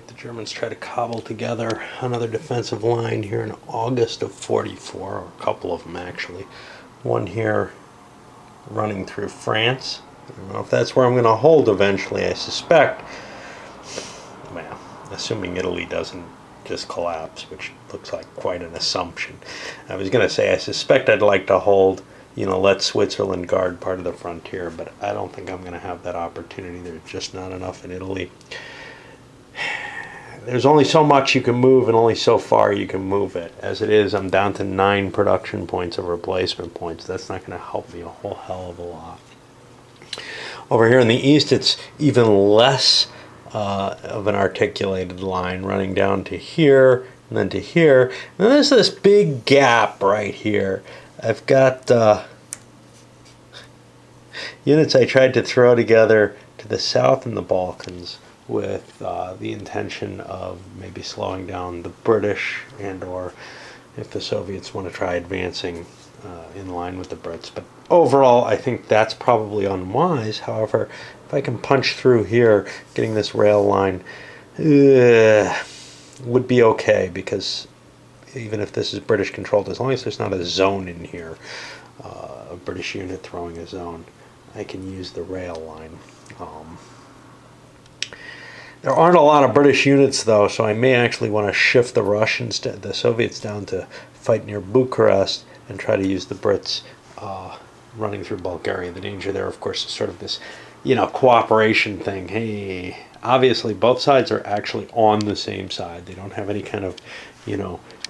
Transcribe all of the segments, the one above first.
The Germans try to cobble together another defensive line here in August of 44, or a couple of them actually. One here running through France. I don't know if that's where I'm going to hold eventually, I suspect. Well, assuming Italy doesn't just collapse, which looks like quite an assumption. I was going to say I suspect I'd like to hold, let Switzerland guard part of the frontier, but I don't think I'm going to have that opportunity. There's just not enough in Italy. There's only so much you can move and only so far you can move it. As it is, I'm down to 9 production points of replacement points. That's not going to help me a whole hell of a lot. Over here in the east, it's even less of an articulated line running down to here and then to here. And there's this big gap right here. I've got units I tried to throw together to the south in the Balkans with the intention of maybe slowing down the British, and or if the Soviets want to try advancing in line with the Brits. But overall, I think that's probably unwise. However, if I can punch through here, getting this rail line would be okay, because even if this is British controlled, as long as there's not a zone in here, a British unit throwing a zone, I can use the rail line. There aren't a lot of British units, though, so I may actually want to shift the Soviets down to fight near Bucharest and try to use the Brits running through Bulgaria. The danger there, of course, is sort of this, cooperation thing. Hey, obviously both sides are actually on the same side. They don't have any kind of,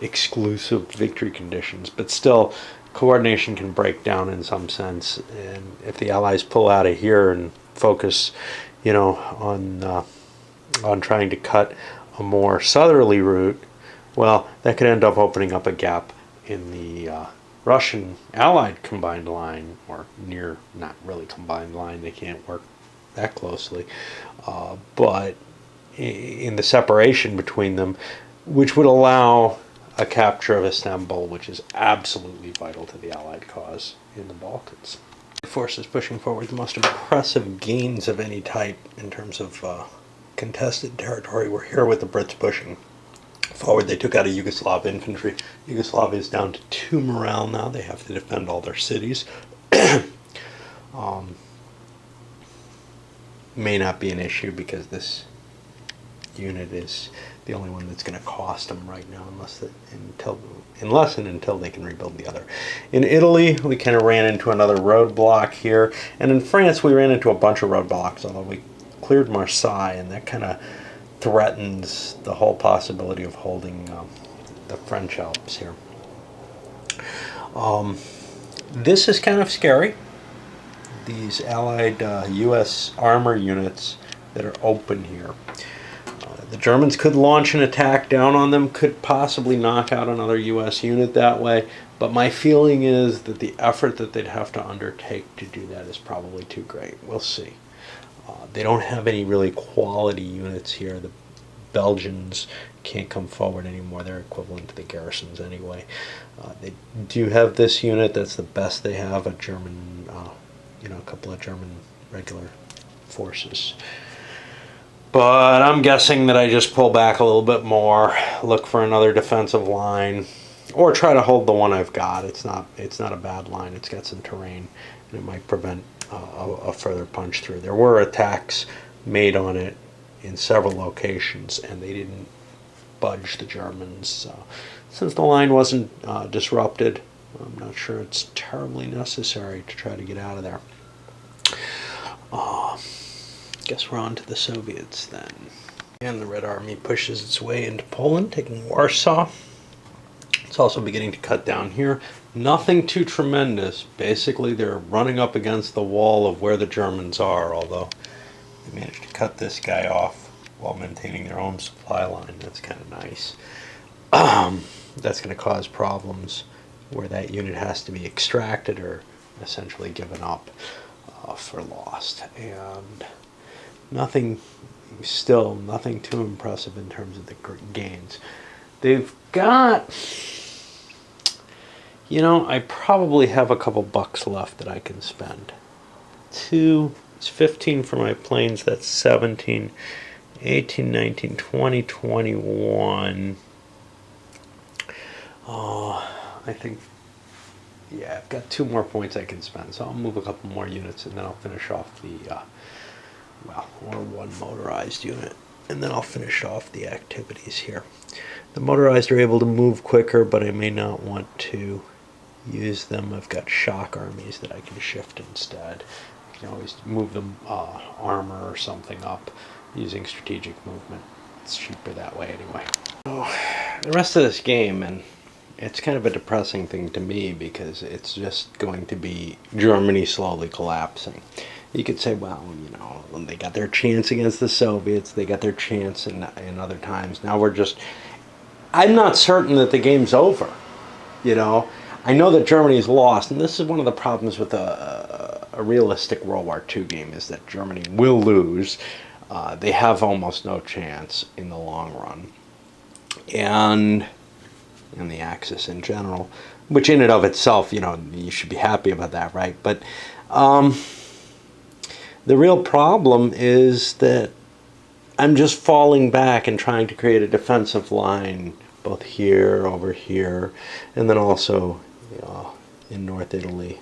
exclusive victory conditions, but still, coordination can break down in some sense. And if the Allies pull out of here and focus, on trying to cut a more southerly route, well, that could end up opening up a gap in the Russian Allied combined line, or near, not really combined line, they can't work that closely, but in the separation between them, which would allow a capture of Istanbul, which is absolutely vital to the Allied cause in the Balkans. The forces pushing forward the most impressive gains of any type in terms of contested territory were here with the Brits pushing forward. They took out a Yugoslav infantry. Yugoslavia is down to 2 morale now. They have to defend all their cities. May not be an issue because this unit is the only one that's going to cost them right now, unless and until they can rebuild the other. In Italy, we kind of ran into another roadblock here, and in France, we ran into a bunch of roadblocks, although we cleared Marseille, and that kind of threatens the whole possibility of holding the French Alps here. This is kind of scary. These Allied U.S. armor units that are open here. The Germans could launch an attack down on them, could possibly knock out another U.S. unit that way, but my feeling is that the effort that they'd have to undertake to do that is probably too great. We'll see. They don't have any really quality units here. The Belgians can't come forward anymore. They're equivalent to the garrisons anyway. They do have this unit. That's the best they have, a German, a couple of German regular forces. But I'm guessing that I just pull back a little bit more, look for another defensive line, or try to hold the one I've got. It's not a bad line. It's got some terrain, and it might prevent a further punch through. There were attacks made on it in several locations, and they didn't budge the Germans. Since the line wasn't disrupted, I'm not sure it's terribly necessary to try to get out of there. Guess we're on to the Soviets then. And the Red Army pushes its way into Poland, taking Warsaw. It's also beginning to cut down here. Nothing too tremendous. Basically, they're running up against the wall of where the Germans are, although they managed to cut this guy off while maintaining their own supply line. That's kind of nice. That's going to cause problems where that unit has to be extracted or essentially given up for lost. And nothing too impressive in terms of the gains. They've got, I probably have a couple bucks left that I can spend. It's 15 for my planes, that's 17. 18, 19, 20, 21. I think, yeah, I've got 2 more points I can spend, so I'll move a couple more units and then I'll finish off the, or 1 motorized unit, and then I'll finish off the activities here. The motorized are able to move quicker, but I may not want to use them. I've got shock armies that I can shift instead. I can always move them armor or something up using strategic movement. It's cheaper that way anyway. So, the rest of this game, and it's kind of a depressing thing to me because it's just going to be Germany slowly collapsing. You could say, well, you know, they got their chance against the Soviets, they got their chance in other times. Now we're just, I'm not certain that the game's over, you know. I know that Germany's lost, and this is one of the problems with a realistic World War II game, is that Germany will lose. They have almost no chance in the long run. And the Axis in general, which in and of itself, you know, you should be happy about that, right? But the real problem is that I'm just falling back and trying to create a defensive line, both here, over here, and then also in North Italy.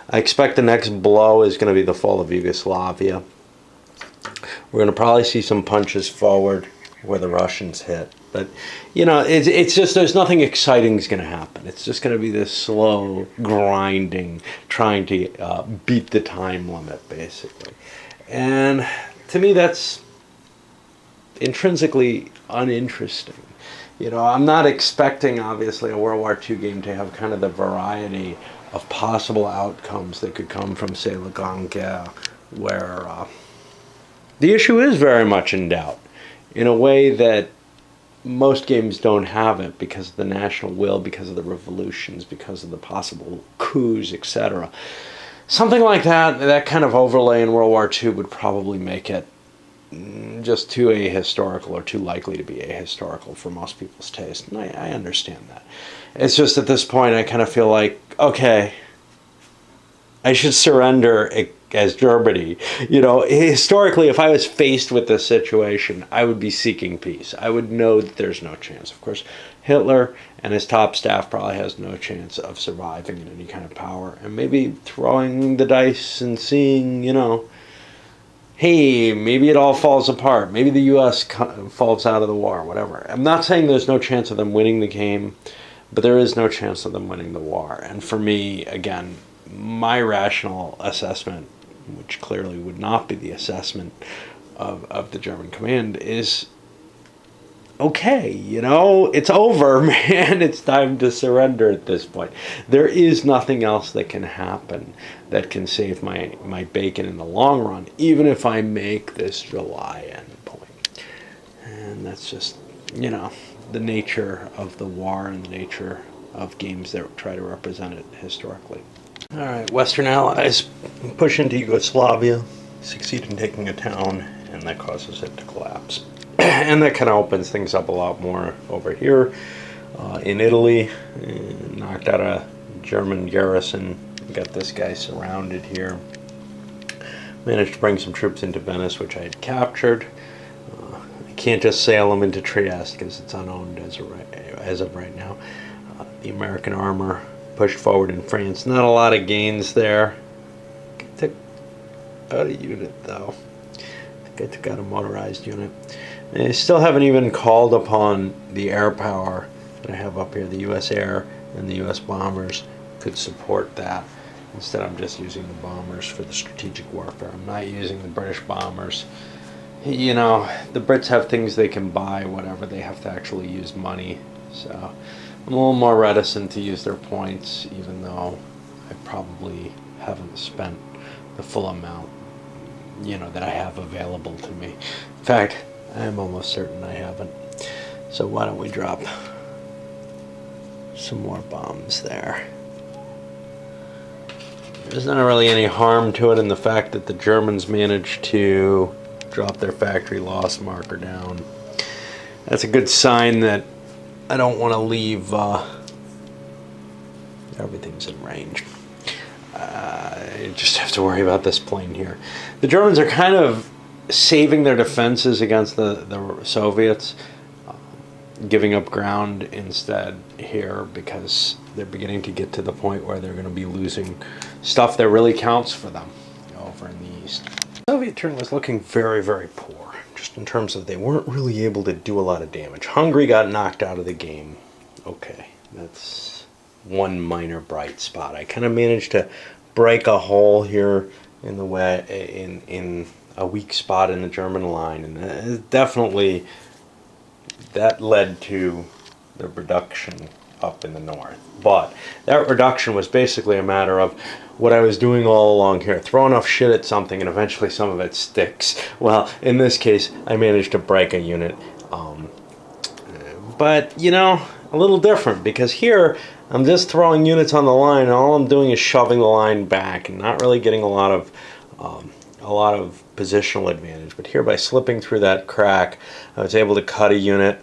I expect the next blow is going to be the fall of Yugoslavia. We're going to probably see some punches forward where the Russians hit. But, you know, it's just, there's nothing exciting is going to happen. It's just going to be this slow grinding, trying to beat the time limit, basically. And to me, that's intrinsically uninteresting. You know, I'm not expecting, obviously, a World War II game to have kind of the variety of possible outcomes that could come from, say, La Grande Guerre, where the issue is very much in doubt in a way that most games don't have it, because of the national will, because of the revolutions, because of the possible coups, etc. Something like that, that kind of overlay in World War II would probably make it just too ahistorical, or too likely to be ahistorical for most people's taste. And I understand that. It's just at this point I kind of feel like, okay, I should surrender as Germany. You know, historically, if I was faced with this situation, I would be seeking peace. I would know that there's no chance. Of course, Hitler and his top staff probably has no chance of surviving in any kind of power. And maybe throwing the dice and seeing, you know, hey, maybe it all falls apart. Maybe the U.S. falls out of the war, whatever. I'm not saying there's no chance of them winning the game, but there is no chance of them winning the war. And for me, again, my rational assessment, which clearly would not be the assessment of the German command, is, okay, you know, it's over, man. It's time to surrender at this point. There is nothing else that can happen that can save my bacon in the long run, even if I make this July end point. And that's just, you know, the nature of the war and the nature of games that try to represent it historically. All right, Western Allies push into Yugoslavia, succeed in taking a town, and that causes it to collapse. And that kind of opens things up a lot more over here in Italy. Knocked out a German garrison, got this guy surrounded here. Managed to bring some troops into Venice, which I had captured. I can't just sail them into Trieste because it's unowned as of right now. The American armor pushed forward in France. Not a lot of gains there. I took out a unit though. I think I took out a motorized unit. And I still haven't even called upon the air power that I have up here. The U.S. Air and the U.S. bombers could support that. Instead, I'm just using the bombers for the strategic warfare. I'm not using the British bombers. You know, the Brits have things they can buy, whatever. They have to actually use money. So I'm a little more reticent to use their points, even though I probably haven't spent the full amount, you know, that I have available to me. In fact, I'm almost certain I haven't. So why don't we drop some more bombs there. There's not really any harm to it in the fact that the Germans managed to drop their factory loss marker down. That's a good sign that I don't want to leave everything's in range. I just have to worry about this plane here. The Germans are kind of saving their defenses against the Soviets, giving up ground instead here because they're beginning to get to the point where they're going to be losing stuff that really counts for them over in the east. The Soviet turn was looking very, very poor, just in terms of they weren't really able to do a lot of damage. Hungary got knocked out of the game. Okay, that's one minor bright spot. I kind of managed to break a hole here in the way in a weak spot in the German line, and definitely that led to the reduction up in the north. But that reduction was basically a matter of what I was doing all along here. Throw enough shit at something and eventually some of it sticks. Well, in this case, I managed to break a unit. But, you know, a little different, because here I'm just throwing units on the line and all I'm doing is shoving the line back and not really getting a lot of positional advantage. But here, by slipping through that crack, I was able to cut a unit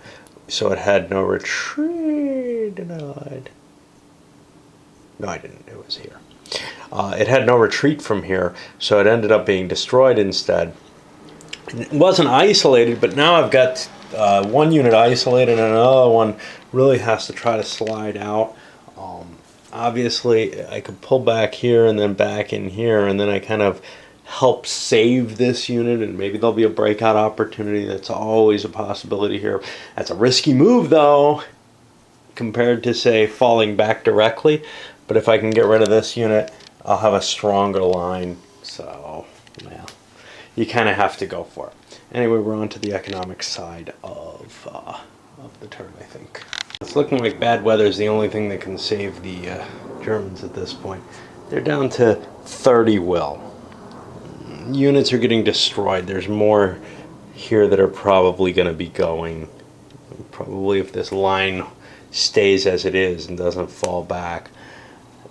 so it had no retreat. Denied. No, I didn't. It was here. It had no retreat from here, so it ended up being destroyed instead. It wasn't isolated, but now I've got one unit isolated and another one really has to try to slide out. Obviously, I could pull back here and then back in here, and then I kind of help save this unit, and maybe there'll be a breakout opportunity. That's always a possibility here. That's a risky move, though, compared to, say, falling back directly. But if I can get rid of this unit, I'll have a stronger line. So, well, you kind of have to go for it. Anyway, we're on to the economic side of the turn, I think. It's looking like bad weather is the only thing that can save the Germans at this point. They're down to 30 will. Units are getting destroyed. There's more here that are probably going to be going. Probably if this line stays as it is and doesn't fall back,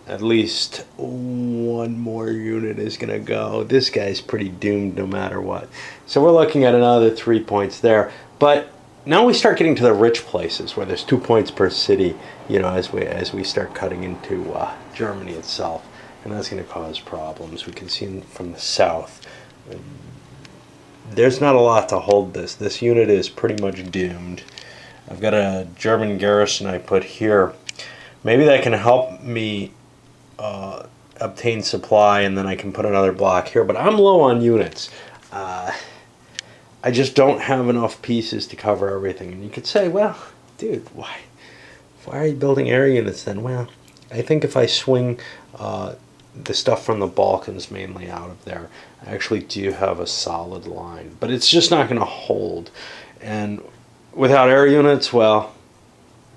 at least one more unit is going to go. This guy's pretty doomed no matter what. So we're looking at another 3 points there. But now we start getting to the rich places where there's 2 points per city, you know, as we start cutting into Germany itself. And that's going to cause problems. We can see from the south, there's not a lot to hold this. This unit is pretty much doomed. I've got a German garrison I put here. Maybe that can help me obtain supply, and then I can put another block here. But I'm low on units. I just don't have enough pieces to cover everything. And you could say, well, dude, why are you building air units then? Well, I think if I swing the stuff from the Balkans mainly out of there, I actually do have a solid line. But it's just not going to hold. And without air units, well,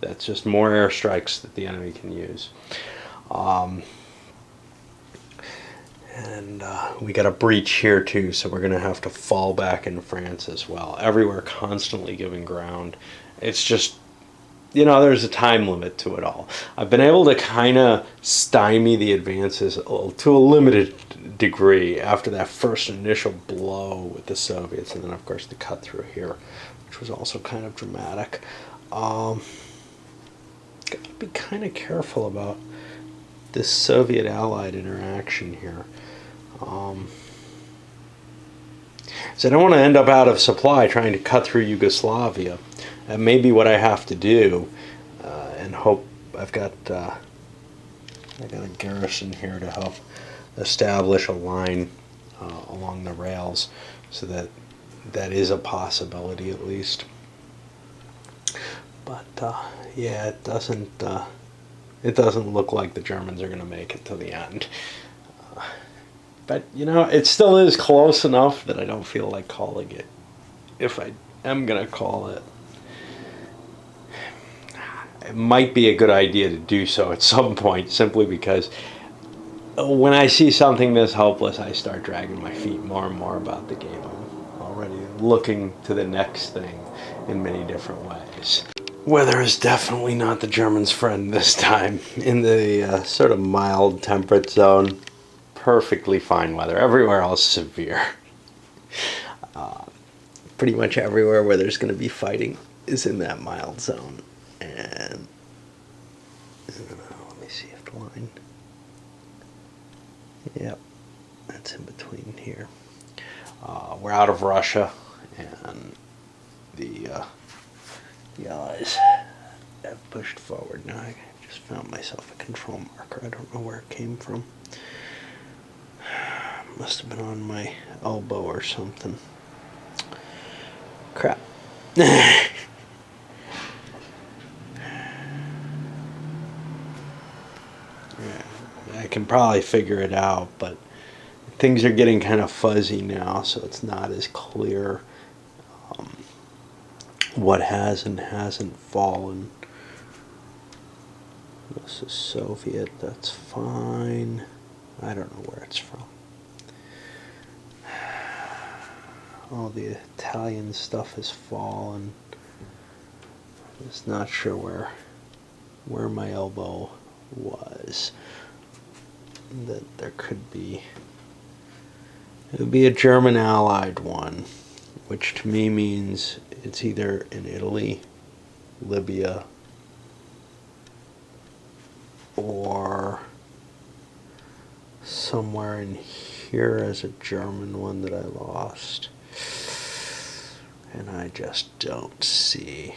that's just more airstrikes that the enemy can use. And we got a breach here too, so we're going to have to fall back in France as well. Everywhere constantly giving ground. It's just, you know, there's a time limit to it all. I've been able to kind of stymie the advances to a limited degree after that first initial blow with the Soviets, and then of course the cut through here, which was also kind of dramatic. Got to be kind of careful about this Soviet-Allied interaction here. So I don't want to end up out of supply trying to cut through Yugoslavia. That may be what I have to do, and hope I've got a garrison here to help establish a line along the rails, so that is a possibility at least. But yeah, it doesn't look like the Germans are going to make it to the end. But, you know, it still is close enough that I don't feel like calling it. If I am going to call it, it might be a good idea to do so at some point, simply because when I see something this hopeless, I start dragging my feet more and more about the game. I'm already looking to the next thing in many different ways. Weather is definitely not the Germans' friend this time. In the sort of mild temperate zone, perfectly fine weather. Everywhere else severe. Pretty much everywhere where there's going to be fighting is in that mild zone. And let me see if the line. Yep, that's in between here. We're out of Russia, and the Allies have pushed forward. Now I just found myself a control marker. I don't know where it came from. Must have been on my elbow or something. Crap. I can probably figure it out, but things are getting kind of fuzzy now, so it's not as clear what has and hasn't fallen. This is Soviet, that's fine. I don't know where it's from. All the Italian stuff has fallen. I'm just not sure where my elbow was. That there could be. It would be a German allied one, which to me means it's either in Italy, Libya, or somewhere in here as a German one that I lost. And I just don't see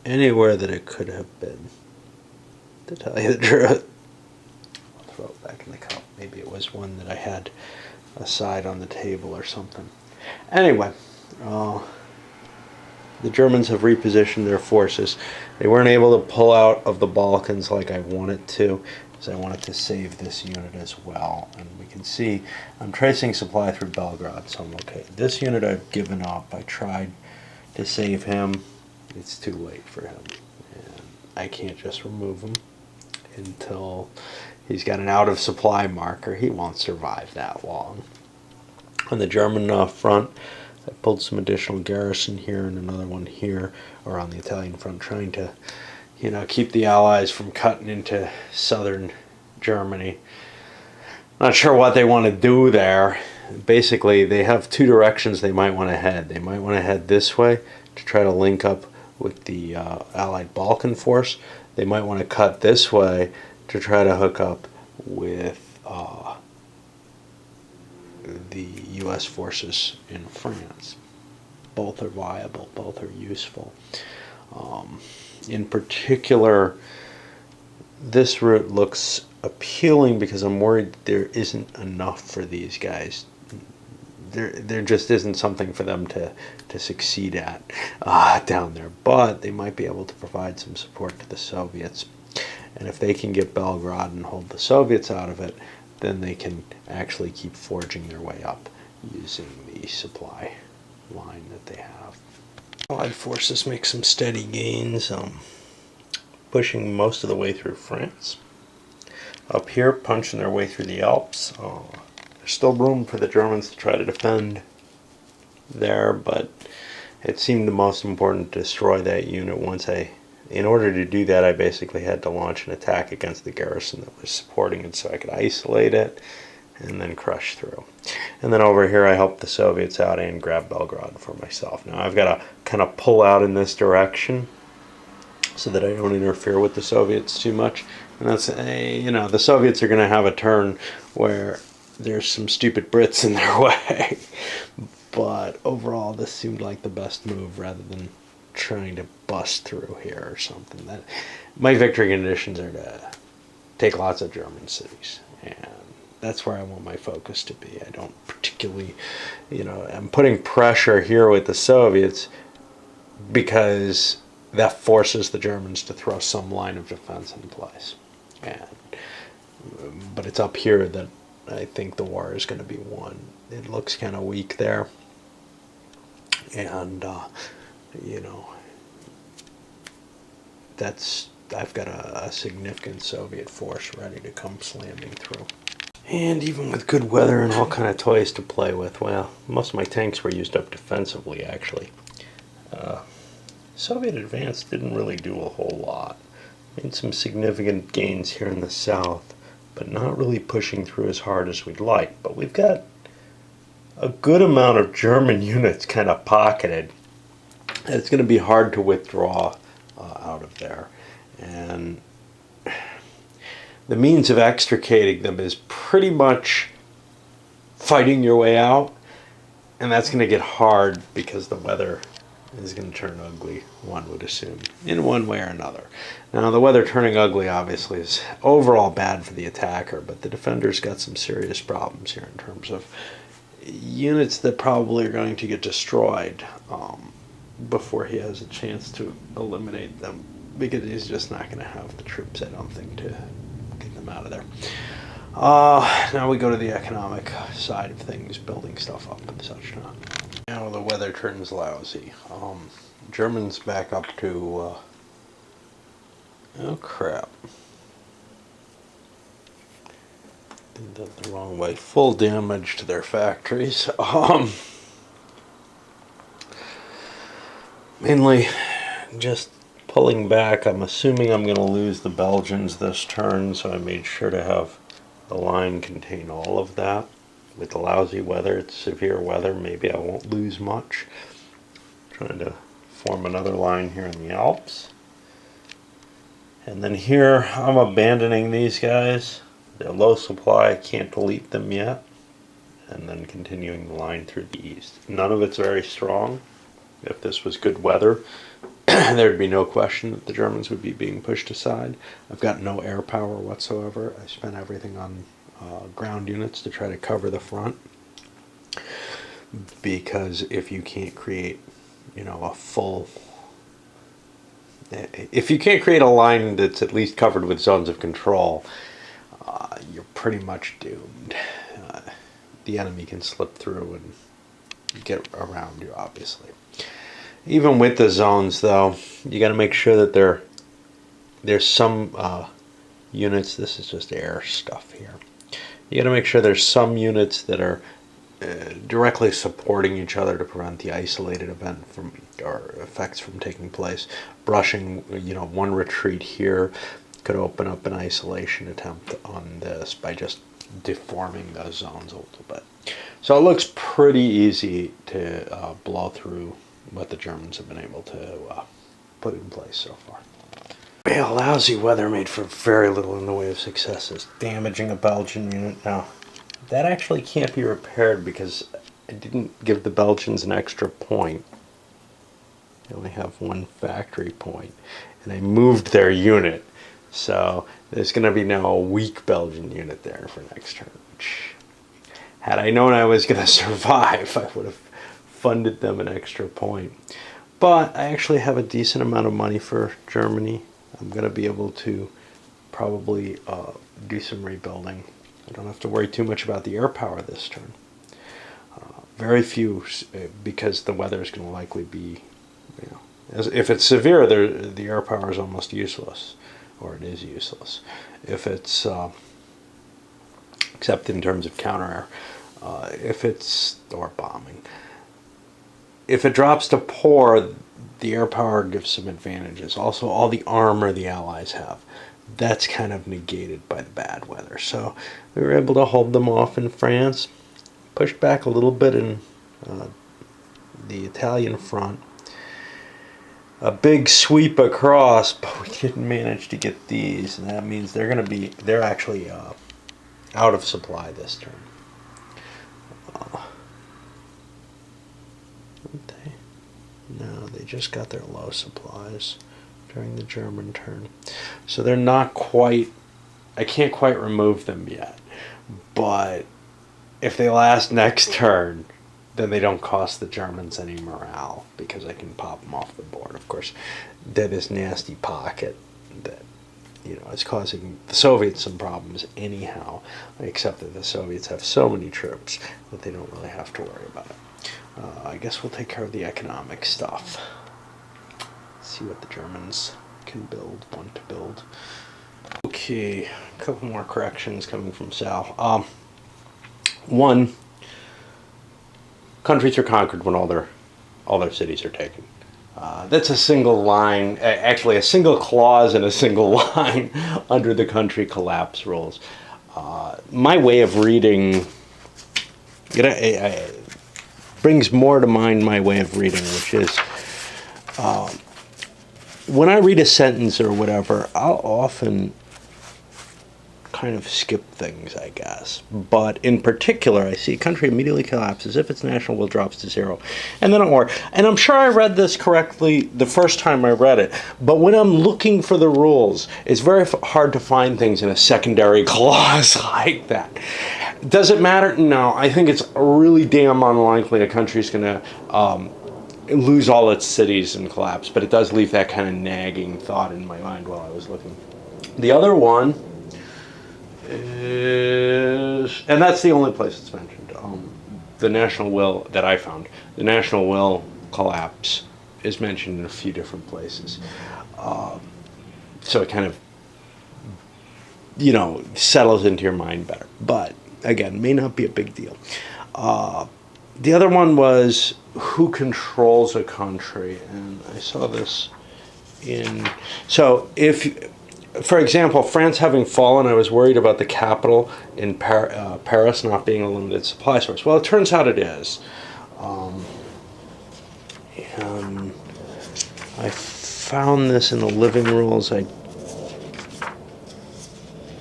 anywhere that it could have been, to tell you the truth. I'll throw it back in the cup. Maybe it was one that I had aside on the table or something. Anyway, the Germans have repositioned their forces. They weren't able to pull out of the Balkans like I wanted to, because I wanted to save this unit as well. And we can see I'm tracing supply through Belgrade, so I'm okay. This unit I've given up. I tried to save him. It's too late for him. And I can't just remove him until he's got an out of supply marker. He won't survive that long. On the German front, I pulled some additional garrison here and another one here, or on the Italian front, trying to, keep the Allies from cutting into southern Germany. Not sure what they want to do there. Basically, they have two directions they might want to head. They might want to head this way to try to link up with the Allied Balkan force. They might want to cut this way to try to hook up with the U.S. forces in France. Both are viable, both are useful. In particular, this route looks appealing because I'm worried there isn't enough for these guys. There just isn't something for them to succeed at down there. But they might be able to provide some support to the Soviets. And if they can get Belgrade and hold the Soviets out of it, then they can actually keep forging their way up using the supply line that they have. Allied forces make some steady gains, pushing most of the way through France. Up here, punching their way through the Alps. There's still room for the Germans to try to defend there, but it seemed the most important to destroy that unit in order to do that, I basically had to launch an attack against the garrison that was supporting it so I could isolate it and then crush through. And then over here I helped the Soviets out and grab Belgrade for myself. Now I've got to kind of pull out in this direction so that I don't interfere with the Soviets too much. And that's, the Soviets are going to have a turn where there's some stupid Brits in their way. But overall, this seemed like the best move rather than trying to bust through here or something. That my victory conditions are to take lots of German cities, and that's where I want my focus to be. I don't particularly, I'm putting pressure here with the Soviets because that forces the Germans to throw some line of defense in place. But it's up here that I think the war is going to be won. It looks kind of weak there, and I've got a significant Soviet force ready to come slamming through. And even with good weather and all kind of toys to play with, well, most of my tanks were used up defensively, actually. Soviet advance didn't really do a whole lot. Made some significant gains here in the south, but not really pushing through as hard as we'd like. But we've got a good amount of German units kind of pocketed. It's going to be hard to withdraw out of there. And the means of extricating them is pretty much fighting your way out And that's going to get hard because the weather is going to turn ugly, one would assume, in one way or another. Now, the weather turning ugly obviously is overall bad for the attacker, but the defender's got some serious problems here in terms of units that probably are going to get destroyed before he has a chance to eliminate them, because he's just not going to have the troops, I don't think, to get them out of there. Now we go to the economic side of things, building stuff up and such. Now the weather turns lousy. Germans back up to, oh crap. Did that the wrong way. Full damage to their factories. Mainly just pulling back. I'm assuming I'm going to lose the Belgians this turn, so I made sure to have the line contain all of that. With the lousy weather, it's severe weather, maybe I won't lose much. Trying to form another line here in the Alps. And then here, I'm abandoning these guys. They're low supply, I can't delete them yet. And then continuing the line through the east. None of it's very strong. If this was good weather, there'd be no question that the Germans would be being pushed aside. I've got no air power whatsoever. I spent everything on ground units to try to cover the front. Because if you can't create, a full... If you can't create a line that's at least covered with zones of control, you're pretty much doomed. The enemy can slip through and get around you, obviously. Even with the zones, though, you got to make sure that there's some units. This is just air stuff here. You got to make sure there's some units that are directly supporting each other to prevent the isolated event or effects from taking place. Brushing, one retreat here could open up an isolation attempt on this by just deforming those zones a little bit. So it looks pretty easy to blow through what the Germans have been able to put in place so far. Well, lousy weather made for very little in the way of successes. Damaging a Belgian unit. Now, that actually can't be repaired because I didn't give the Belgians an extra point. They only have one factory point. And I moved their unit. So there's going to be now a weak Belgian unit there for next turn. Which, had I known I was going to survive, I would have funded them an extra point. But I actually have a decent amount of money for Germany. I'm going to be able to probably do some rebuilding. I don't have to worry too much about the air power this turn. Very few, because the weather is going to likely be, if it's severe, the air power is almost useless, or it is useless. If it's, except in terms of counter air, or bombing. If it drops to poor, the air power gives some advantages. Also, all the armor the Allies have, that's kind of negated by the bad weather. So we were able to hold them off in France, pushed back a little bit in the Italian front. A big sweep across, but we didn't manage to get these, and that means they're actually out of supply this turn. No, they just got their low supplies during the German turn. So they're not quite, I can't quite remove them yet. But if they last next turn, then they don't cost the Germans any morale, because I can pop them off the board. Of course, they're this nasty pocket that, is causing the Soviets some problems anyhow, except that the Soviets have so many troops that they don't really have to worry about it. I guess we'll take care of the economic stuff. See what the Germans can want to build. Okay, a couple more corrections coming from Sal. One, countries are conquered when all their cities are taken. That's a single line, actually a single clause in a single line under the country collapse rules. My way of reading, brings more to mind my way of reading, which is when I read a sentence or whatever, I'll often kind of skip things, I guess. But in particular, I see a country immediately collapses if its national will drops to zero. And then or. And I'm sure I read this correctly the first time I read it. But when I'm looking for the rules, it's very hard to find things in a secondary clause like that. Does it matter? No. I think it's really damn unlikely a country's going to lose all its cities and collapse. But it does leave that kind of nagging thought in my mind while I was looking. The other one is, and that's the only place it's mentioned, the national will that I found. The national will collapse is mentioned in a few different places. So it kind of, settles into your mind better. But, again, may not be a big deal. The other one was who controls a country. And I saw this for example, France having fallen, I was worried about the capital in Paris not being a limited supply source. Well, it turns out it is. And I found this in the living rules.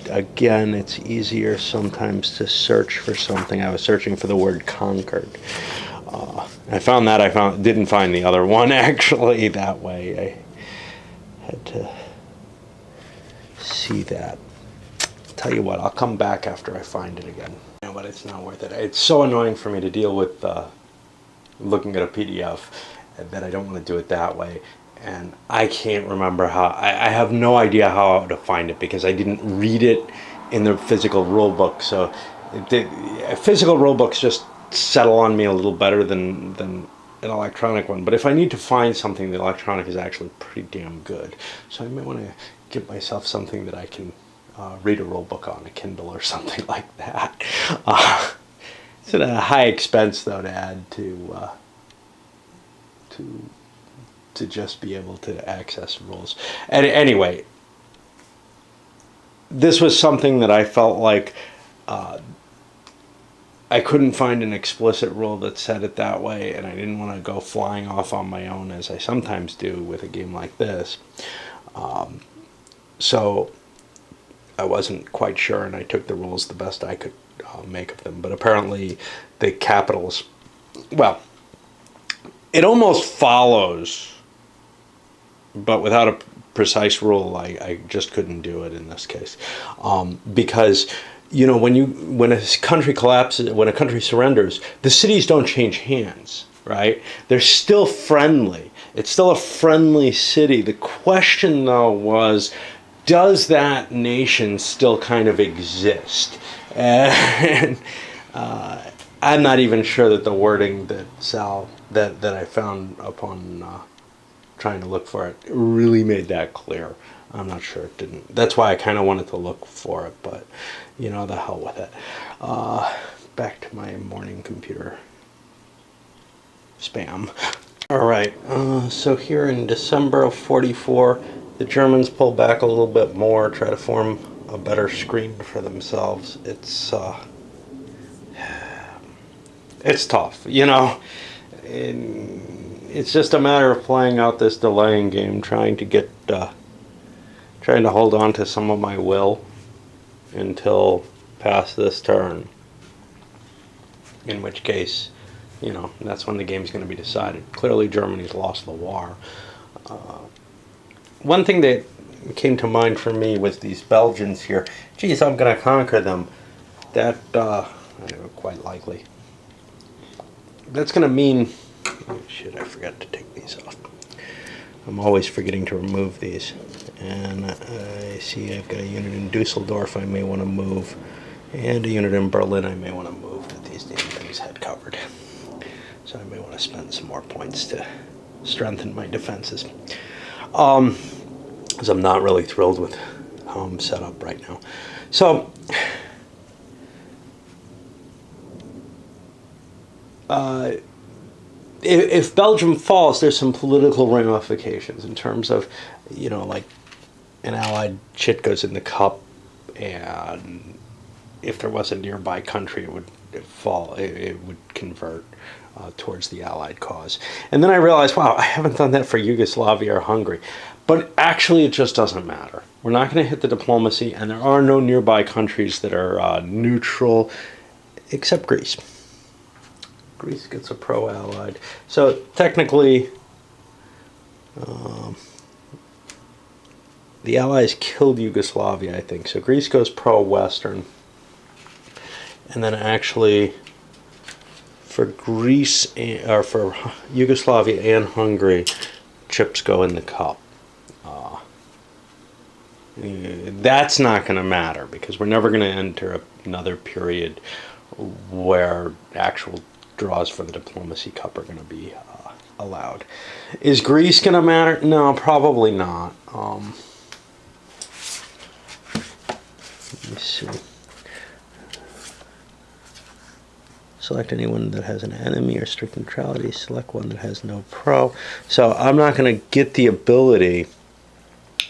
Again, it's easier sometimes to search for something. I was searching for the word conquered. I found that. Didn't find the other one actually that way. I had to see that. Tell you what, I'll come back after I find it again. But it's not worth it. It's so annoying for me to deal with looking at a PDF that I don't want to do it that way. And I can't remember how. I have no idea how to find it because I didn't read it in the physical rule book. So physical rule books just settle on me a little better than an electronic one. But if I need to find something, the electronic is actually pretty damn good. So I may want to give myself something that I can read a rule book on, a Kindle or something like that. It's at a high expense, though, to add to just be able to access rules. And anyway, this was something that I felt like I couldn't find an explicit rule that said it that way, and I didn't want to go flying off on my own as I sometimes do with a game like this. So I wasn't quite sure, and I took the rules the best I could make of them. But apparently the capitals, well, it almost follows, but without a precise rule, I just couldn't do it in this case. Because, when a country collapses, when a country surrenders, the cities don't change hands, right? They're still friendly. It's still a friendly city. The question, though, was, does that nation still kind of exist? And I'm not even sure that the wording that I found upon trying to look for it really made that clear. I'm not sure it didn't. That's why I kind of wanted to look for it, but the hell with it. Back to my morning computer spam. All right, so here in December of '44, the Germans pull back a little bit more, try to form a better screen for themselves. It's tough, It's just a matter of playing out this delaying game, trying to hold on to some of my will until past this turn. In which case, that's when the game's going to be decided. Clearly, Germany's lost the war. One thing that came to mind for me was these Belgians here. Geez, I'm going to conquer them. That, quite likely. That's going to mean... Oh, shit, I forgot to take these off. I'm always forgetting to remove these. And I see I've got a unit in Dusseldorf I may want to move. And a unit in Berlin I may want to move that these damn things had covered. So I may want to spend some more points to strengthen my defenses. Because I'm not really thrilled with how I'm set up right now. So, if Belgium falls, there's some political ramifications in terms of, like an Allied shit goes in the cup, and if there was a nearby country, it would fall. It would convert. towards the Allied cause. And then I realized, wow, I haven't done that for Yugoslavia or Hungary. But actually, it just doesn't matter. We're not going to hit the diplomacy, and there are no nearby countries that are neutral, except Greece. Greece gets a pro-Allied. So technically, the Allies killed Yugoslavia, I think. So Greece goes pro-Western. And then actually, for Greece, or for Yugoslavia and Hungary, chips go in the cup. That's not going to matter, because we're never going to enter another period where actual draws for the diplomacy cup are going to be allowed. Is Greece going to matter? No, probably not. Let me see. Select anyone that has an enemy or strict neutrality. Select one that has no pro. So I'm not going to get the ability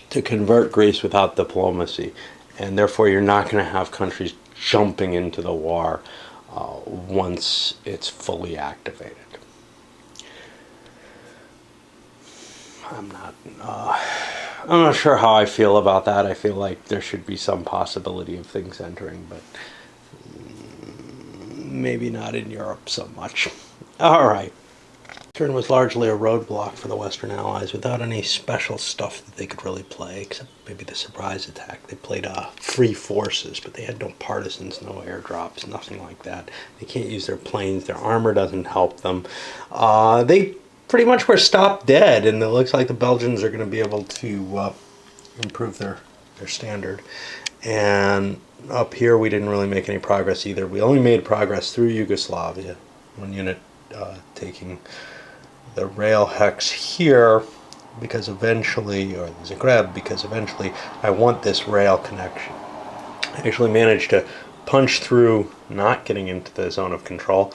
to convert Greece without diplomacy, and therefore you're not going to have countries jumping into the war once it's fully activated. I'm not sure how I feel about that. I feel like there should be some possibility of things entering, but maybe not in Europe so much. All right. Turn was largely a roadblock for the Western Allies, without any special stuff that they could really play, except maybe the surprise attack. They played free forces, but they had no partisans, no airdrops, nothing like that. They can't use their planes. Their armor doesn't help them. They pretty much were stopped dead, and it looks like the Belgians are going to be able to improve their standard. And up here, we didn't really make any progress either. We only made progress through Yugoslavia. One unit taking the rail hex here, because eventually, or Zagreb, because eventually I want this rail connection. I actually managed to punch through, not getting into the zone of control,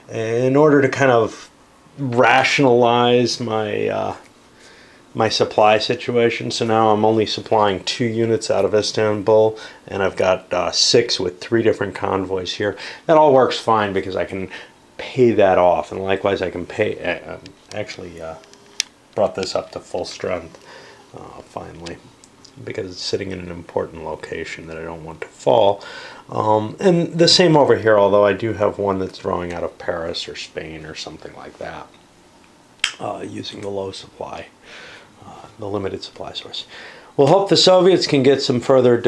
in order to kind of rationalize my my supply situation. So now I'm only supplying 2 units out of Istanbul, and I've got 6 with 3 different convoys here. That all works fine because I can pay that off, and likewise I can pay actually brought this up to full strength finally, because it's sitting in an important location that I don't want to fall. And the same over here, although I do have one that's drawing out of Paris or Spain or something like that, using the low supply, the limited supply source. We'll hope the Soviets can get some further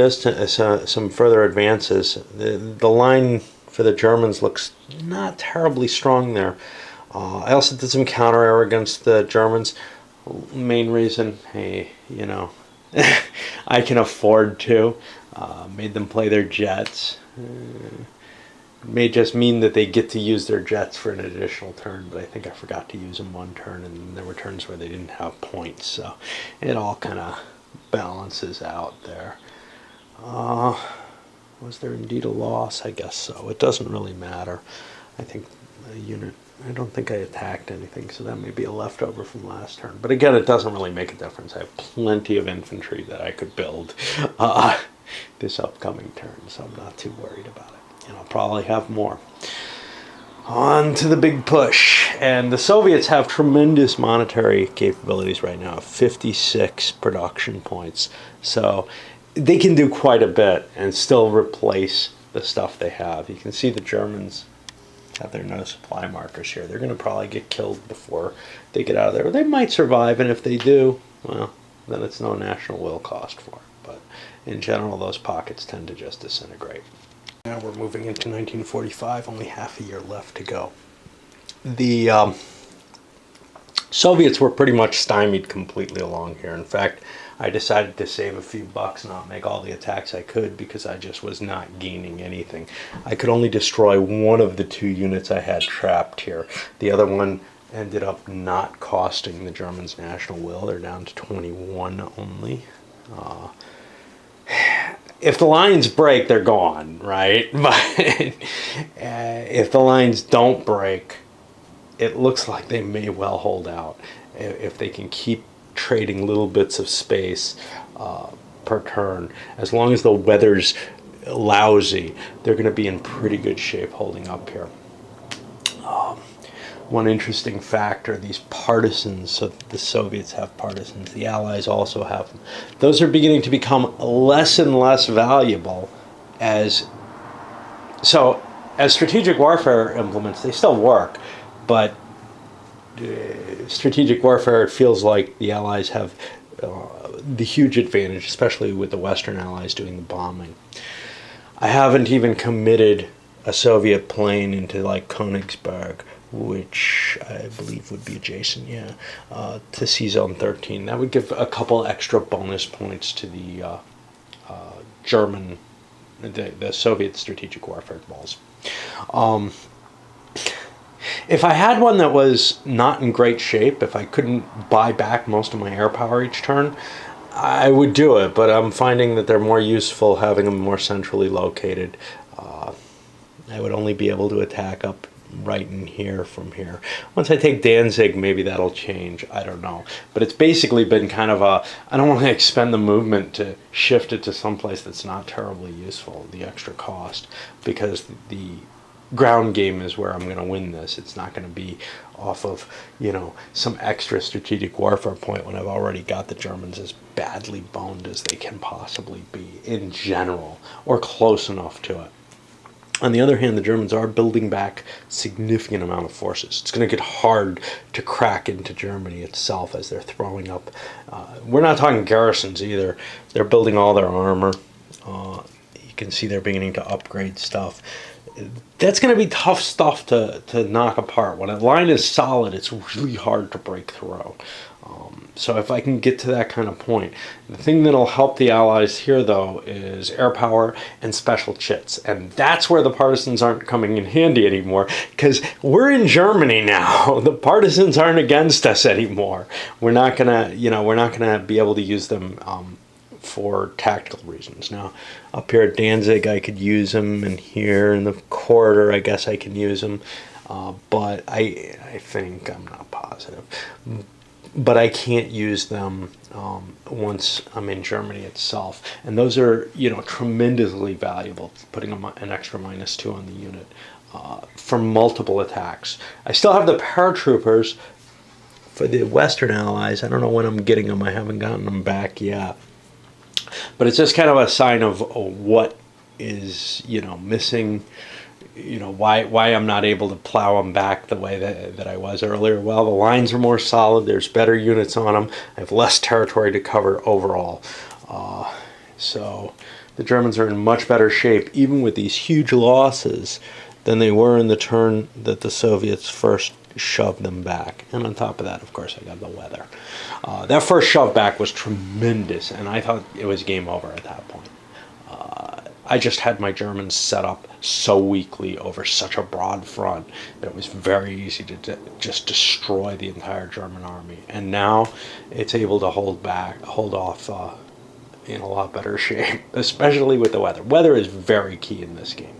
some further advances. The line for the Germans looks not terribly strong there. I also did some counter air against the Germans. Main reason, hey, you know, I can afford to. Made them play their jets. May just mean that they get to use their jets for an additional turn, but I think I forgot to use them one turn, and there were turns where they didn't have points, so it all kind of balances out there. Was there indeed a loss? I guess so. It doesn't really matter. I think a unit, I don't think I attacked anything, so that may be a leftover from last turn. But again, it doesn't really make a difference. I have plenty of infantry that I could build this upcoming turn, so I'm not too worried about it. And I'll probably have more. On to the big push. And the Soviets have tremendous monetary capabilities right now, 56 production points. So they can do quite a bit and still replace the stuff they have. You can see the Germans have their no supply markers here. They're going to probably get killed before they get out of there. They might survive, and if they do, well, then it's no national will cost for it. But in general, those pockets tend to just disintegrate. Now we're moving into 1945, only half a year left to go. The Soviets were pretty much stymied completely along here. In fact, I decided to save a few bucks, not make all the attacks I could, because I just was not gaining anything. I could only destroy one of the 2 units I had trapped here. The other one ended up not costing the Germans national will. They're down to 21 only. If the lines break, they're gone, right? But if the lines don't break, it looks like they may well hold out if they can keep trading little bits of space per turn. As long as the weather's lousy, they're going to be in pretty good shape holding up here. one interesting factor, these partisans, so the Soviets have partisans, the Allies also have them. Those are beginning to become less and less valuable as strategic warfare implements. They still work, but strategic warfare, it feels like the Allies have the huge advantage, especially with the Western Allies doing the bombing. I haven't even committed a Soviet plane into like Königsberg, which I believe would be adjacent, to C-Zone 13. That would give a couple extra bonus points to the the Soviet strategic warfare balls. If I had one that was not in great shape, if I couldn't buy back most of my air power each turn, I would do it, but I'm finding that they're more useful having them more centrally located. I would only be able to attack up right in here from here. Once I take Danzig, maybe that'll change. I don't know. But it's basically been kind of I don't want to expend the movement to shift it to someplace that's not terribly useful, the extra cost, because the ground game is where I'm going to win this. It's not going to be off of, some extra strategic warfare point when I've already got the Germans as badly boned as they can possibly be in general, or close enough to it. On the other hand, the Germans are building back significant amount of forces. It's going to get hard to crack into Germany itself as they're throwing up. We're not talking garrisons either. They're building all their armor. You can see they're beginning to upgrade stuff. That's going to be tough stuff to knock apart. When a line is solid, it's really hard to break through. So if I can get to that kind of point, the thing that'll help the Allies here, though, is air power and special chits. And that's where the partisans aren't coming in handy anymore, because we're in Germany now. The partisans aren't against us anymore. We're not gonna, we're not gonna be able to use them for tactical reasons. Now, up here at Danzig, I could use them, and here in the corridor, I guess I can use them. But I think, I'm not positive. But I can't use them once I'm in Germany itself. And those are, tremendously valuable, putting an extra -2 on the unit for multiple attacks. I still have the paratroopers for the Western Allies. I don't know when I'm getting them. I haven't gotten them back yet. But it's just kind of a sign of what is, missing, why I'm not able to plow them back the way that I was earlier. Well, the lines are more solid. There's better units on them. I have less territory to cover overall. So the Germans are in much better shape, even with these huge losses, than they were in the turn that the Soviets first shoved them back. And on top of that, of course, I got the weather. That first shove back was tremendous, and I thought it was game over at that point. I just had my Germans set up so weakly over such a broad front that it was very easy to just destroy the entire German army. And now it's able to hold off in a lot better shape, especially with the weather. Weather is very key in this game.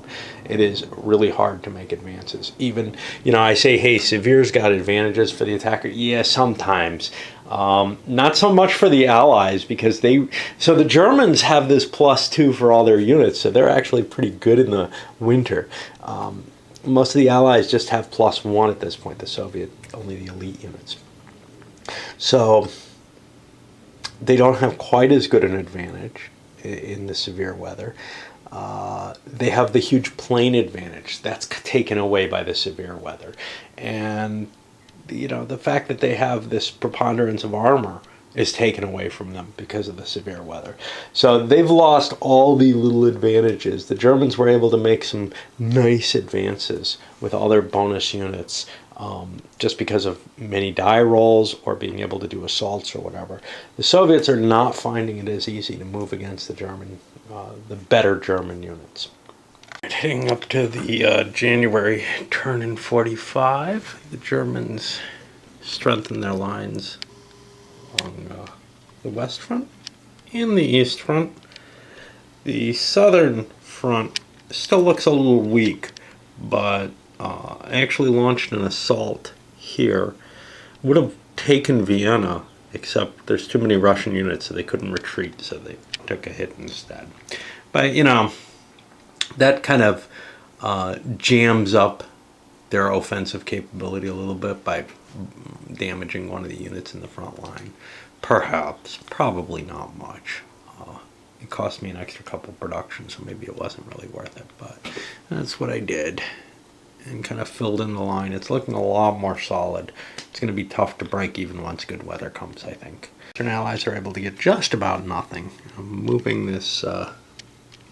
It is really hard to make advances. Even, I say, hey, Severe's got advantages for the attacker. Yeah, sometimes. Not so much for the Allies, because so the Germans have this +2 for all their units, so they're actually pretty good in the winter. Most of the Allies just have +1 at this point, the Soviet, only the elite units. So they don't have quite as good an advantage in the severe weather. They have the huge plane advantage. That's taken away by the severe weather. And the fact that they have this preponderance of armor is taken away from them because of the severe weather. So they've lost all the little advantages. The Germans were able to make some nice advances with all their bonus units, just because of many die rolls or being able to do assaults or whatever. The Soviets are not finding it as easy to move against the better German units. Heading up to the January turn in 45, the Germans strengthen their lines along the west front and the east front. The southern front still looks a little weak, but I actually launched an assault here. Would have taken Vienna, except there's too many Russian units, so they couldn't retreat, so they took a hit instead. But, that kind of jams up their offensive capability a little bit by damaging one of the units in the front line. Perhaps, probably not much. It cost me an extra couple production, so maybe it wasn't really worth it, but that's what I did and kind of filled in the line. It's looking a lot more solid. It's going to be tough to break even once good weather comes, I think. Western allies are able to get just about nothing. I'm moving this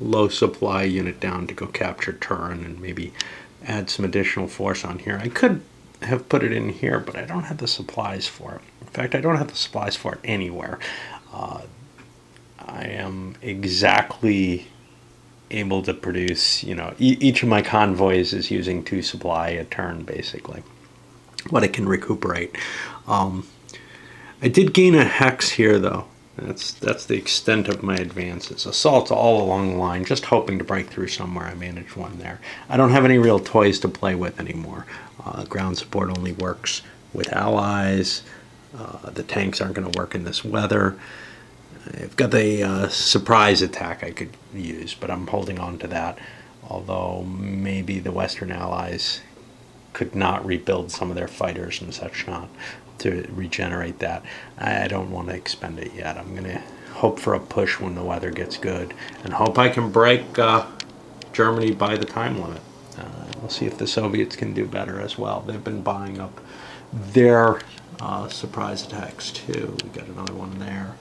low supply unit down to go capture Turin and maybe add some additional force on here. I could have put it in here, but I don't have the supplies for it. In fact, I don't have the supplies for it anywhere. I am exactly able to produce, each of my convoys is using 2 supply a turn, basically, what it can recuperate. I did gain a hex here, though. That's the extent of my advances. Assaults all along the line, just hoping to break through somewhere. I managed one there. I don't have any real toys to play with anymore. Ground support only works with allies. The tanks aren't going to work in this weather. I've got the surprise attack I could use, but I'm holding on to that. Although maybe the Western allies could not rebuild some of their fighters and such not to regenerate that. I don't want to expend it yet. I'm going to hope for a push when the weather gets good and hope I can break Germany by the time limit. We'll see if the Soviets can do better as well. They've been buying up their surprise attacks too. We got another one there.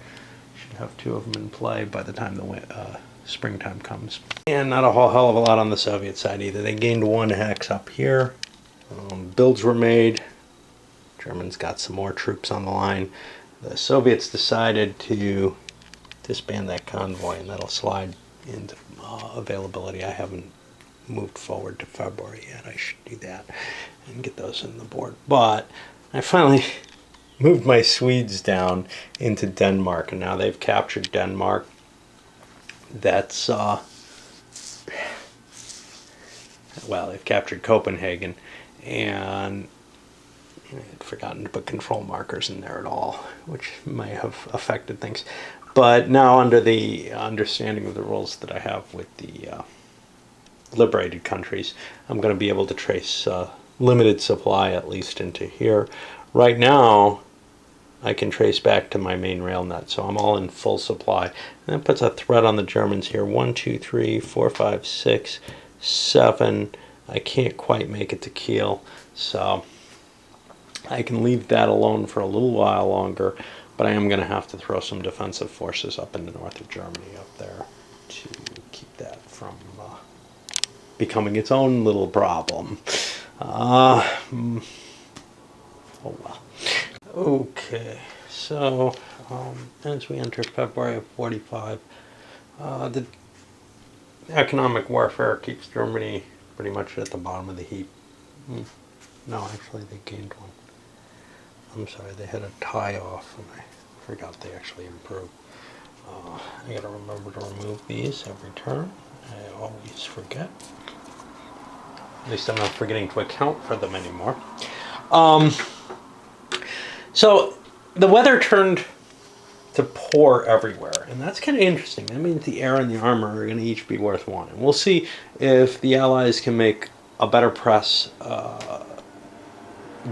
Should have 2 of them in play by the time the springtime comes. And not a whole hell of a lot on the Soviet side either. They gained 1 hex up here. Builds were made. Germans got some more troops on the line. The Soviets decided to disband that convoy, and that'll slide into availability. I haven't moved forward to February yet. I should do that and get those in the board. But I finally moved my Swedes down into Denmark, and now they've captured Denmark. That's well, they've captured Copenhagen, and I'd forgotten to put control markers in there at all, which may have affected things. But now, under the understanding of the rules that I have with the liberated countries, I'm going to be able to trace limited supply at least into here. Right now, I can trace back to my main rail net, so I'm all in full supply. And that puts a threat on the Germans here. 1, 2, 3, 4, 5, 6, 7. I can't quite make it to Kiel, so I can leave that alone for a little while longer, but I am going to have to throw some defensive forces up in the north of Germany up there to keep that from becoming its own little problem. Oh well. Okay, so as we enter February of 45, the economic warfare keeps Germany pretty much at the bottom of the heap. No, actually they gained 1. I'm sorry, they had a tie off, and I forgot they actually improved. I gotta remember to remove these every turn. I always forget. At least I'm not forgetting to account for them anymore. So the weather turned to pour everywhere, and that's kind of interesting. That means the air and the armor are going to each be worth 1. And we'll see if the Allies can make a better press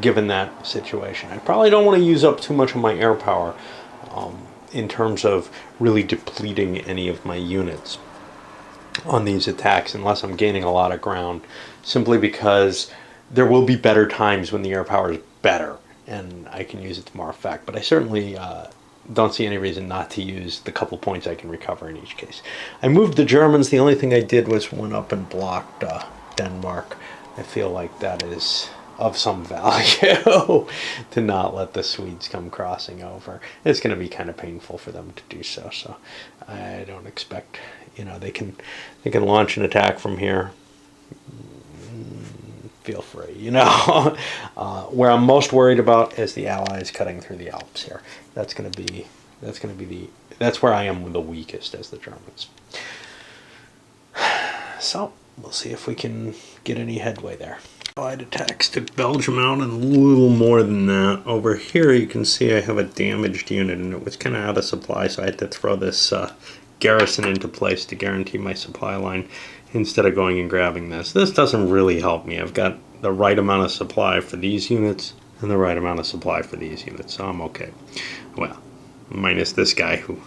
given that situation. I probably don't want to use up too much of my air power in terms of really depleting any of my units on these attacks unless I'm gaining a lot of ground, simply because there will be better times when the air power is better and I can use it to more effect. But I certainly don't see any reason not to use the couple points I can recover in each case. I moved the Germans. The only thing I did was went up and blocked Denmark. I feel like that is of some value to not let the Swedes come crossing over. It's going to be kind of painful for them to do so. So I don't expect, they can launch an attack from here. Feel free, Where I'm most worried about is the Allies cutting through the Alps here. That's where I am the weakest as the Germans. So we'll see if we can get any headway there. Allied attacks took Belgium out and a little more than that. Over here you can see I have a damaged unit, and it was kind of out of supply, so I had to throw this garrison into place to guarantee my supply line instead of going and grabbing this. This doesn't really help me. I've got the right amount of supply for these units and the right amount of supply for these units, so I'm okay. Well, minus this guy who,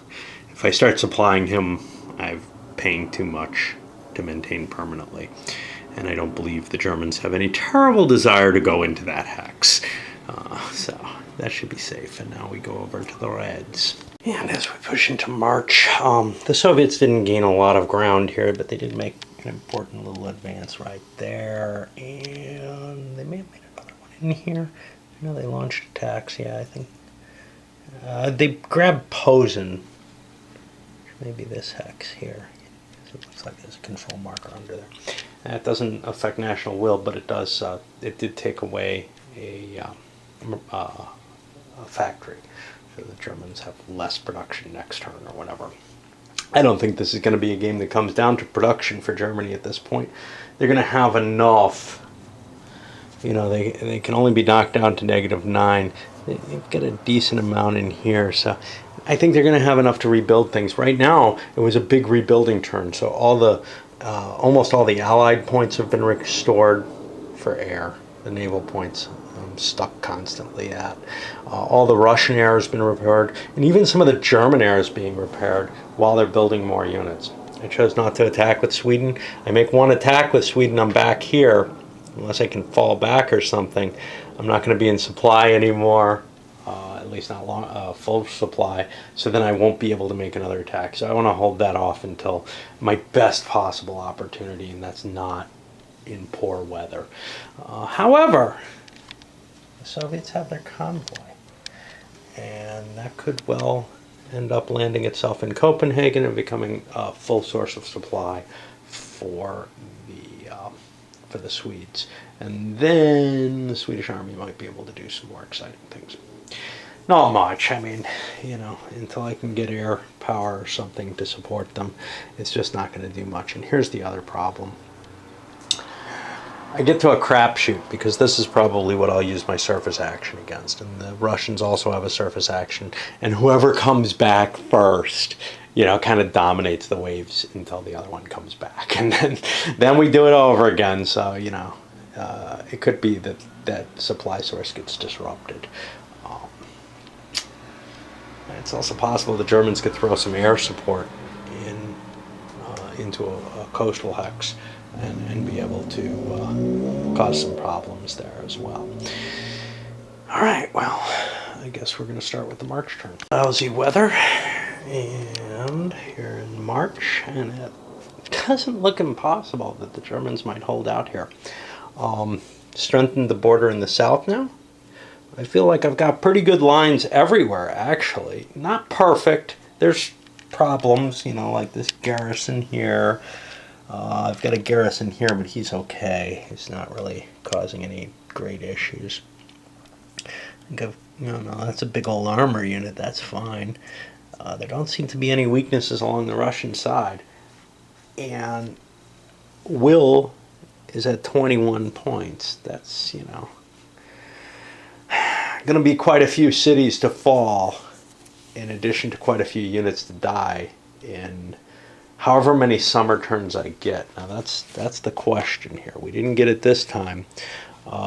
if I start supplying him, I'm paying too much to maintain permanently. And I don't believe the Germans have any terrible desire to go into that hex. So that should be safe. And now we go over to the Reds. And as we push into March, the Soviets didn't gain a lot of ground here, but they did make an important little advance right there. And they may have made another one in here. I know they launched attacks. Yeah, I think. They grabbed Posen. Maybe this hex here. It looks like there's a control marker under there. That doesn't affect national will, but it does. It did take away a factory, so the Germans have less production next turn or whatever. I don't think this is going to be a game that comes down to production for Germany at this point. They're going to have enough. You know, they can only be knocked down to -9. They've got a decent amount in here, so I think they're going to have enough to rebuild things. Right now, it was a big rebuilding turn, so all the almost all the Allied points have been restored for air. The naval points I'm stuck constantly at. All the Russian air has been repaired, and even some of the German air is being repaired while they're building more units. I chose not to attack with Sweden. I make one attack with Sweden, I'm back here. Unless I can fall back or something, I'm not going to be in supply anymore. At least not long, full supply, so then I won't be able to make another attack. So I want to hold that off until my best possible opportunity, and that's not in poor weather. However, the Soviets have their convoy, and that could well end up landing itself in Copenhagen and becoming a full source of supply for the Swedes. And then the Swedish army might be able to do some more exciting things. Not much. I mean, you know, until I can get air power or something to support them, it's just not going to do much. And here's the other problem. I get to a crapshoot because this is probably what I'll use my surface action against. And the Russians also have a surface action. And whoever comes back first, you know, kind of dominates the waves until the other one comes back. And then we do it over again. So, you know, it could be that that supply source gets disrupted. It's also possible the Germans could throw some air support into a coastal hex and be able to cause some problems there as well. All right, well, I guess we're going to start with the March turn. Lousy weather, and here in March, and it doesn't look impossible that the Germans might hold out here. Strengthened the border in the south now. I feel like I've got pretty good lines everywhere, actually. Not perfect. There's problems, you know, like this garrison here. I've got a garrison here, but he's okay. He's not really causing any great issues. I think I've, no, that's a big old armor unit. That's fine. There don't seem to be any weaknesses along the Russian side. And will is at 21 points. That's, you know, going to be quite a few cities to fall, in addition to quite a few units to die in however many summer turns I get. Now that's the question here. We didn't get it this time.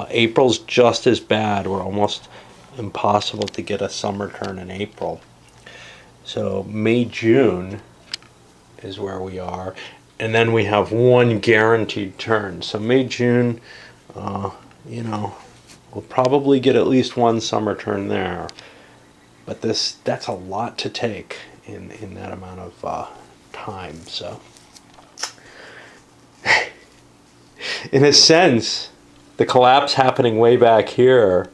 April's just as bad. We're almost impossible to get a summer turn in April. So May, June is where we are, and then we have one guaranteed turn. So May, June, you know, we'll probably get at least one summer turn there, but that's a lot to take in that amount of time. So, in a sense, the collapse happening way back here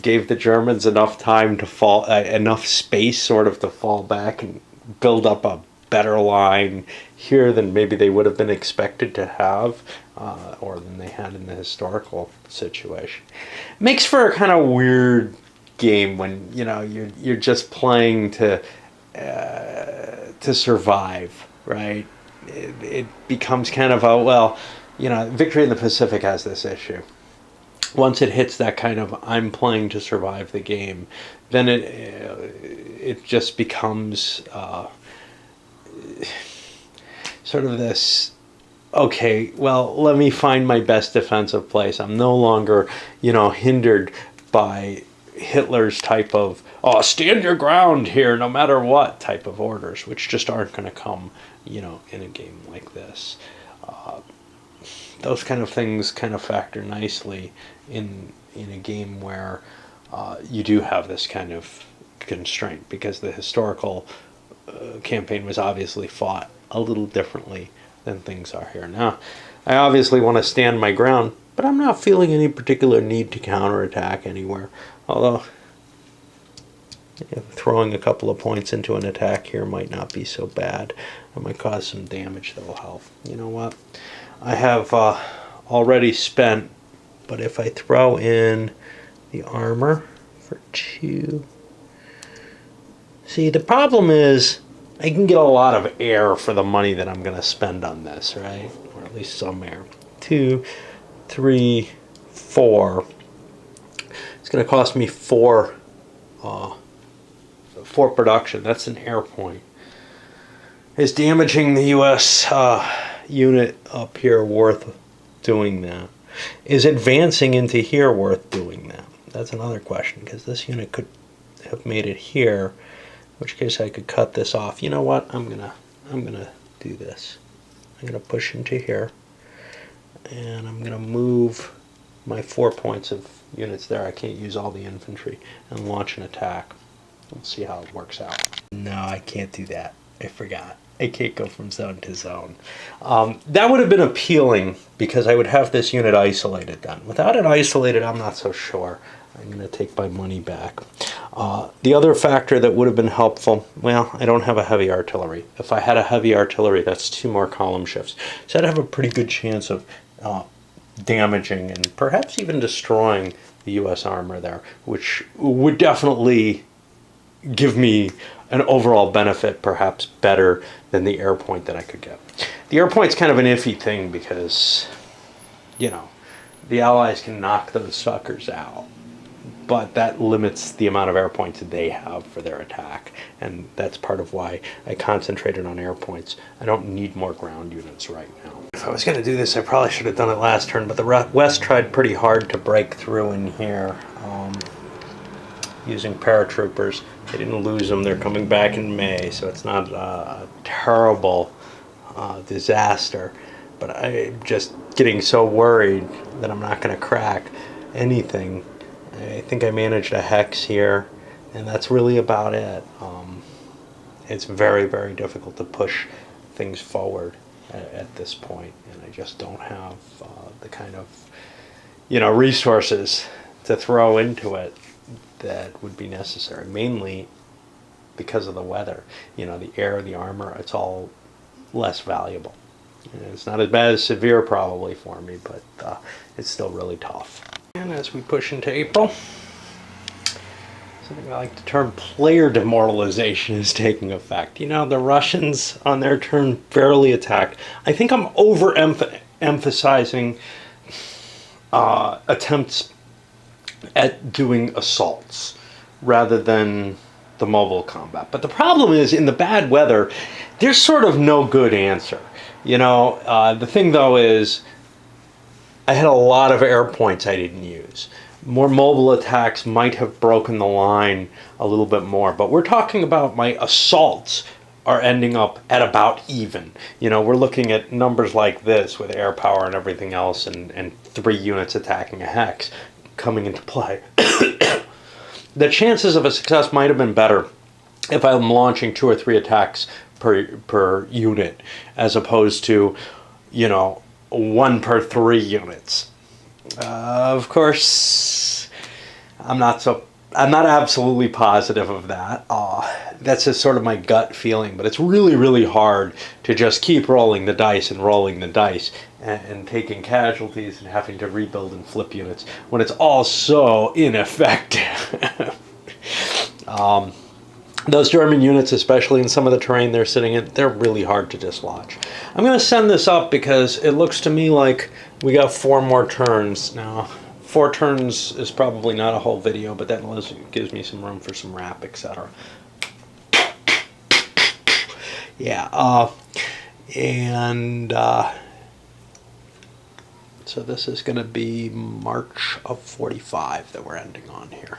gave the Germans enough time to fall, enough space sort of to fall back and build up a better line here than maybe they would have been expected to have, or than they had in the historical situation. Makes for a kind of weird game when, you know, you're just playing to survive, right? It becomes kind of a, well, you know, Victory in the Pacific has this issue. Once it hits that kind of I'm playing to survive the game, then it just becomes sort of this okay, well, let me find my best defensive place. I'm no longer, hindered by Hitler's type of, oh, stand your ground here no matter what type of orders, which just aren't going to come, in a game like this. Those kind of things kind of factor nicely in a game where you do have this kind of constraint, because the historical campaign was obviously fought a little differently than things are here. Now, I obviously want to stand my ground, but I'm not feeling any particular need to counterattack anywhere. Although, throwing a couple of points into an attack here might not be so bad. It might cause some damage that will help. You know what? I have already spent, but if I throw in the armor for 2... See, the problem is I can get a lot of air for the money that I'm going to spend on this, right? Or at least some air. 2, 3, 4. It's going to cost me 4 production. That's an air point. Is damaging the U.S. Unit up here worth doing that? Is advancing into here worth doing that? That's another question, because this unit could have made it here, in which case I could cut this off. You know what? I'm gonna do this. I'm gonna push into here, and I'm gonna move my 4 points of units there. I can't use all the infantry, and launch an attack. We'll see how it works out. No, I can't do that. I forgot. I can't go from zone to zone. That would have been appealing, because I would have this unit isolated then. Without it isolated, I'm not so sure. I'm going to take my money back. The other factor that would have been helpful, well, I don't have a heavy artillery. If I had a heavy artillery, that's 2 more column shifts. So I'd have a pretty good chance of damaging and perhaps even destroying the U.S. armor there, which would definitely give me an overall benefit, perhaps better than the air point that I could get. The air point's kind of an iffy thing, because, the Allies can knock those suckers out, but that limits the amount of air points that they have for their attack, and that's part of why I concentrated on air points. I don't need more ground units right now. If I was going to do this, I probably should have done it last turn, but the West tried pretty hard to break through in here. Using paratroopers. They didn't lose them. They're coming back in May, so it's not a terrible disaster. But I'm just getting so worried that I'm not going to crack anything. I think I managed a hex here, and that's really about it. It's very, very difficult to push things forward at this point, and I just don't have the kind of resources to throw into it that would be necessary, mainly because of the weather. The air, the armor, it's all less valuable. It's not as bad as severe probably for me, but it's still really tough. And as we push into April, something I like to term player demoralization is taking effect. The Russians on their turn barely attack. I think I'm overemphasizing attempts at doing assaults rather than the mobile combat. But the problem is, in the bad weather, there's sort of no good answer. The thing though is, I had a lot of air points I didn't use. More mobile attacks might have broken the line a little bit more, but we're talking about my assaults are ending up at about even. We're looking at numbers like this with air power and everything else, and 3 units attacking a hex coming into play. The chances of a success might have been better if I'm launching 2 or 3 attacks per unit, as opposed to 1 per 3 units. Of course, I'm not absolutely positive of that. That's just sort of my gut feeling, but it's really, really hard to just keep rolling the dice and taking casualties and having to rebuild and flip units when it's all so ineffective. Those German units, especially in some of the terrain they're sitting in, they're really hard to dislodge. I'm going to send this up because it looks to me like we got 4 more turns. Now, 4 turns is probably not a whole video, but that gives me some room for some rap, etc. Yeah, So this is going to be March of 45 that we're ending on here.